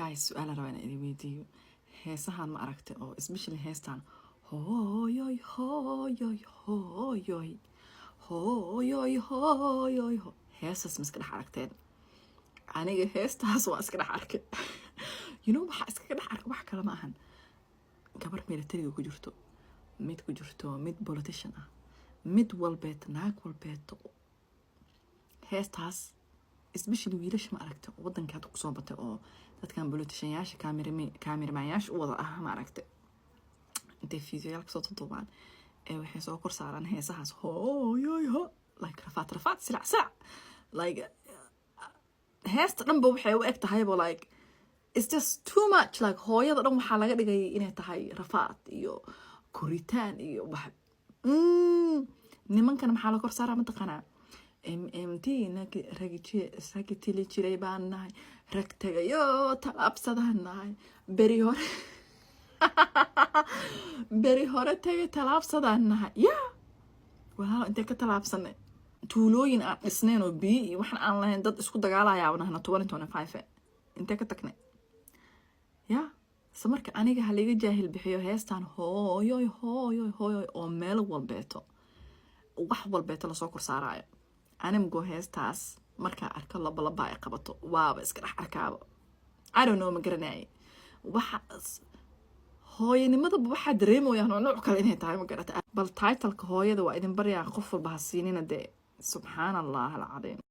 guys سؤال ربنا إذا فيديو هسه ما أركته أو especially هستان هوي هوي هوي هوي هوي هسه مسكنا حركتين أنا هستاس وأسكنا حركة you know waxa iska dhex arka wax kale ma ahan gabar militariga ku jirto mid politician ah mid walbeed naag walbeed heestaas especially wiilasha ma aragta wadanka hadda kusoo batay oo dadkan politicianyaasha kaamiraamayaasha u wada ah ma aragta intay fiidiyoyaal kasoo duubaan ee waxay soo kor saaraan heesahaas hooyoyo like rafaad silac like heesta dhanba waxay u eg tahaybo like it's just too much like hooyada dhan waxaa laga dhigay inay tahay rafaad iyo koritaan iyo wax nimankan maxaa la kor saaraa mataqaanaa MMT ragi tili jiray baan nahay rag tagayo talaabsadaan nahay beri hore tagay talaabsadaan nahay yaa walaal intee ka talaabsanay tuulooyin aan dhisnayn oo biyo iyo waxaan aan lahayn dad isku dagaalayaa nahna 2025 intee ka tagnay yaa samarka aniga haliga jaahil bixiyo heestaan hooyoy oo meel walbeeto wax walbeeto la soo kor saaraayo animgo heestaas marka arka laba ay qabato waaba iska dhex arkaaba I don't know ma garanay waxa hooyanimada waxa dareemoyaan nooc kale inay tahay ma garata bal title-ka hooyada waa idin baryaa qof walba ha siinina de subhanallah alcadiim